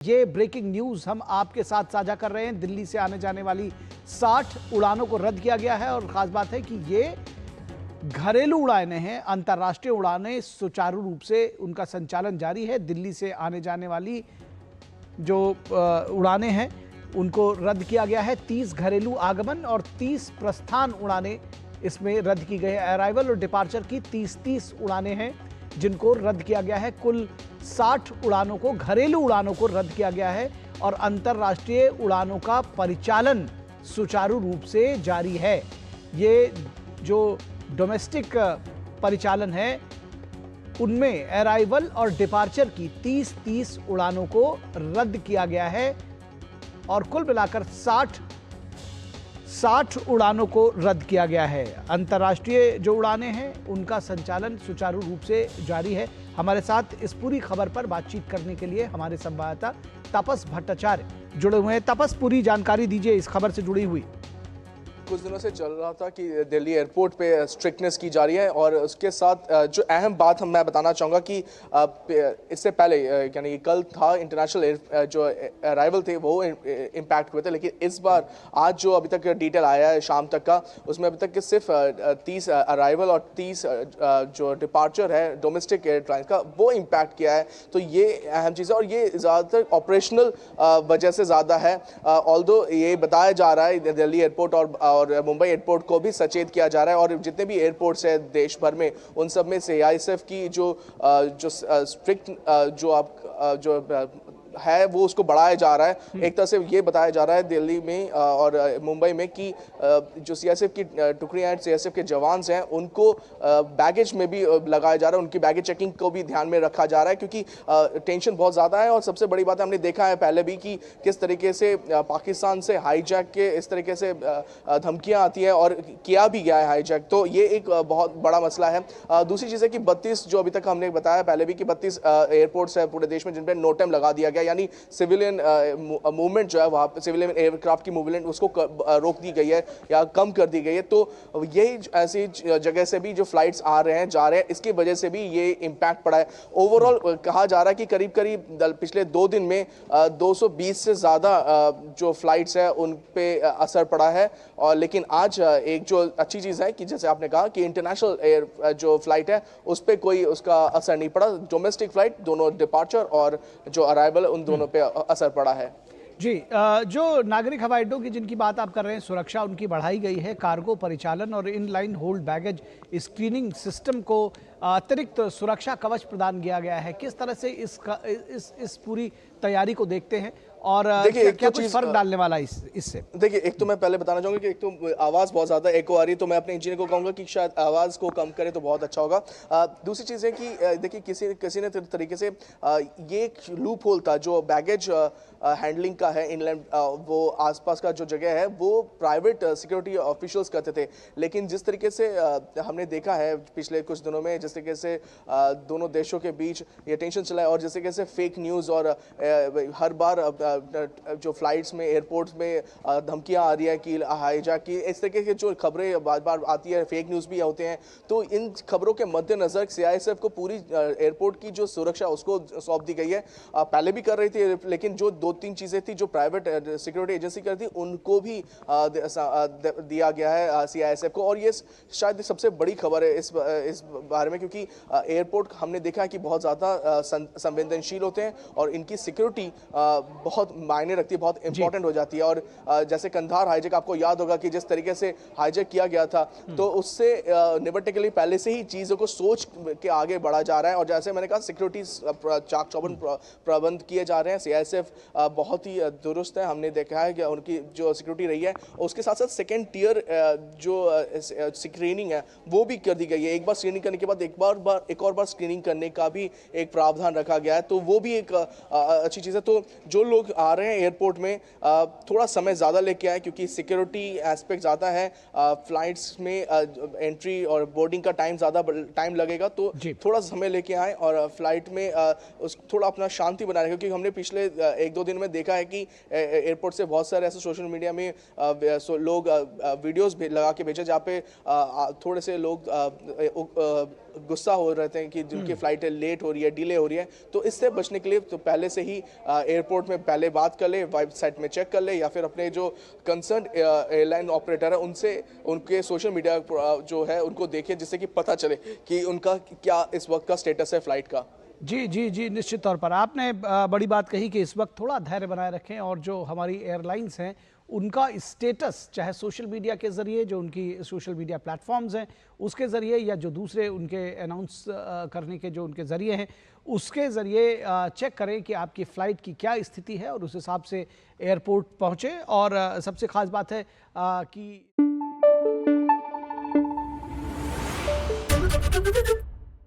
ये breaking news हम आपके साथ साझा कर रहे हैं। दिल्ली से आने जाने वाली 60 उड़ानों को रद्द किया गया है और खास बात है कि ये घरेलू उड़ानें हैं। अंतर्राष्ट्रीय उड़ानें सुचारू रूप से उनका संचालन जारी है। दिल्ली से आने जाने वाली जो उड़ानें हैं उनको रद्द किया गया है। 30 घरेलू आगमन और 30 प्रस्थान उड़ानें इसमें रद्द की गई है। अराइवल और डिपार्चर की 30 उड़ानें हैं जिनको रद्द किया गया है। कुल 60 उड़ानों को, घरेलू उड़ानों को रद्द किया गया है और अंतर्राष्ट्रीय उड़ानों का परिचालन सुचारू रूप से जारी है। ये जो डोमेस्टिक परिचालन है उनमें अराइवल और डिपार्चर की 30 उड़ानों को रद्द किया गया है और कुल मिलाकर 60 उड़ानों को रद्द किया गया है। अंतर्राष्ट्रीय जो उड़ानें हैं उनका संचालन सुचारू रूप से जारी है। हमारे साथ इस पूरी खबर पर बातचीत करने के लिए हमारे संवाददाता तपस भट्टाचार्य जुड़े हुए हैं। तपस, पूरी जानकारी दीजिए इस खबर से जुड़ी हुई। कुछ दिनों से चल रहा था कि दिल्ली एयरपोर्ट पे स्ट्रिक्टनेस की जा रही है और उसके साथ जो अहम बात मैं बताना चाहूँगा कि इससे पहले यानी कल था इंटरनेशनल जो अराइवल थे वो इम्पैक्ट हुए थे, लेकिन इस बार आज जो अभी तक डिटेल आया है शाम तक का, उसमें अभी तक सिर्फ 30 अराइवल और 30 जो डिपार्चर है डोमेस्टिक एयरलाइंस का वो इम्पैक्ट किया है। तो ये अहम चीज़ है और ये ज़्यादातर ऑपरेशनल वजह से ज़्यादा है। ऑल्दो ये बताया जा रहा है दिल्ली एयरपोर्ट और मुंबई एयरपोर्ट को भी सचेत किया जा रहा है और जितने भी एयरपोर्ट्स हैं देश भर में उन सब में सीआईएसएफ की जो स्ट्रिक्ट जो है वो उसको बढ़ाया जा रहा है। एक तरह से ये बताया जा रहा है दिल्ली में और मुंबई में कि जो सीआईएसएफ की टुकड़ियां हैं, सीआईएसएफ के जवान हैं, उनको बैगेज में भी लगाया जा रहा है। उनकी बैगेज चेकिंग को भी ध्यान में रखा जा रहा है क्योंकि टेंशन बहुत ज़्यादा है। और सबसे बड़ी बात है, हमने देखा है पहले भी कि किस तरीके से पाकिस्तान से हाईजैक के इस तरीके से धमकियाँ आती हैं और किया भी गया है हाईजैक। तो ये एक बहुत बड़ा मसला है। दूसरी चीज़ है कि 32 जो अभी तक हमने बताया पहले भी कि 32 एयरपोर्ट्स है पूरे देश में जिन पर नो टाइम लगा दिया गया, यानी सिविलियन मूवमेंट जो है वहाँ पे सिविलियन एयरक्राफ्ट की मूवमेंट उसको रोक दी गई है या कम कर दी गई है। तो यही ऐसी जगह से भी जो फ्लाइट्स आ रहे हैं जा रहे हैं, इसकी वजह से भी ये इम्पैक्ट पड़ा है। ओवरऑल कहा जा रहा है कि करीब पिछले 2 दिन में 220 से ज़्यादा जो फ्लाइट्स है उन पे असर पड़ा है। और लेकिन आज एक जो अच्छी चीज़ है कि जैसे आपने कहा कि इंटरनेशनल एयर जो फ्लाइट है उस पर कोई उसका असर नहीं पड़ा। डोमेस्टिक फ्लाइट दोनों डिपार्चर और जो अराइवल उन दोनों पे असर पड़ा है। जी, जो नागरिक हवाई अड्डों की जिनकी बात आप कर रहे हैं, सुरक्षा उनकी बढ़ाई गई है। कार्गो परिचालन और inline hold baggage screening system को अतिरिक्त सुरक्षा कवच प्रदान किया गया है। किस तरह से इस पूरी तैयारी को देखते हैं और देखिए क्या कुछ फर्क डालने वाला है इससे? देखिए, एक तो मैं पहले बताना चाहूँगा कि एक तो आवाज़ बहुत ज़्यादा एको आ रही है, तो मैं अपने इंजीनियर को कहूँगा कि शायद आवाज़ को कम करे तो बहुत अच्छा होगा। दूसरी चीज़ है कि देखिए किसी ने तरीके से ये एक लूप होल था जो बैगेज हैंडलिंग का है इनलैंड, वो आसपास का जो जगह है वो प्राइवेट सिक्योरिटी ऑफिशियल्स करते थे। लेकिन जिस तरीके से हमने देखा है पिछले कुछ दिनों में, जिस तरीके से दोनों देशों के बीच ये टेंशन चला है और जिस तरीके से फेक न्यूज़ और हर बार जो फ्लाइट्स में एयरपोर्ट्स में धमकियां आ रही है कि हाईजैक की, इस तरीके की जो खबरें बार बार आती है, फेक न्यूज़ भी होते हैं। तो इन खबरों के मद्देनज़र सीआईएसएफ को पूरी एयरपोर्ट की जो सुरक्षा उसको सौंप दी गई है। पहले भी कर रही थी, लेकिन जो 2-3 चीज़ें थी जो प्राइवेट सिक्योरिटी एजेंसी कर रही थी उनको भी दिया गया है सीआईएसएफ को। और ये शायद सबसे बड़ी खबर है इस बारे में, क्योंकि एयरपोर्ट हमने देखा है कि बहुत ज़्यादा संवेदनशील होते हैं और इनकी सिक्योरिटी बहुत मायने रखती है, बहुत इंपॉर्टेंट हो जाती है। और जैसे कंधार हाईजैक, आपको याद होगा कि जिस तरीके से हाईजैक किया गया था, तो उससे निपटने के लिए पहले से ही चीज़ों को सोच के आगे बढ़ा जा रहा है। और जैसे मैंने कहा, सिक्योरिटी चाक चौबंद प्रबंध किए जा रहे हैं। सीआईएसएफ बहुत ही दुरुस्त है, हमने देखा है कि उनकी जो सिक्योरिटी रही है। उसके साथ साथ सेकेंड टियर जो स्क्रीनिंग है वो भी कर दी गई है। एक बार स्क्रीनिंग करने के बाद एक और बार स्क्रीनिंग करने का भी एक प्रावधान रखा गया है, तो वो भी एक अच्छी चीज़ है। तो जो लोग आ रहे हैं एयरपोर्ट में थोड़ा समय ज़्यादा लेके आए, क्योंकि सिक्योरिटी एस्पेक्ट ज़्यादा है। फ्लाइट्स में एंट्री और बोर्डिंग का टाइम लगेगा, तो थोड़ा समय लेके आए और फ्लाइट में थोड़ा अपना शांति बनाए, क्योंकि हमने पिछले 1-2 दिन में देखा है कि एयरपोर्ट से बहुत सारे ऐसे सोशल मीडिया में लोग वीडियोस लगा के भेजे जहाँ पे थोड़े से लोग गुस्सा हो रहते हैं कि जिनकी फ्लाइट लेट हो रही है, डिले हो रही है, तो इससे बचने के लिए तो पहले से ही एयरपोर्ट में पहले बात कर ले, वेबसाइट में चेक कर ले, या फिर अपने जो कंसर्न एयरलाइन ऑपरेटर है उनसे उनके सोशल मीडिया जो है उनको देखें, जिससे कि पता चले कि उनका क्या इस वक्त का स्टेटस है फ्लाइट का। जी जी जी, निश्चित तौर पर आपने बड़ी बात कही कि इस वक्त थोड़ा धैर्य बनाए रखें और जो हमारी एयरलाइंस हैं उनका स्टेटस चाहे सोशल मीडिया के ज़रिए, जो उनकी सोशल मीडिया प्लेटफॉर्म्स हैं उसके ज़रिए, या जो दूसरे उनके अनाउंस करने के जो उनके ज़रिए हैं उसके ज़रिए चेक करें कि आपकी फ़्लाइट की क्या स्थिति है और उस हिसाब से एयरपोर्ट पहुँचें। और सबसे ख़ास बात है कि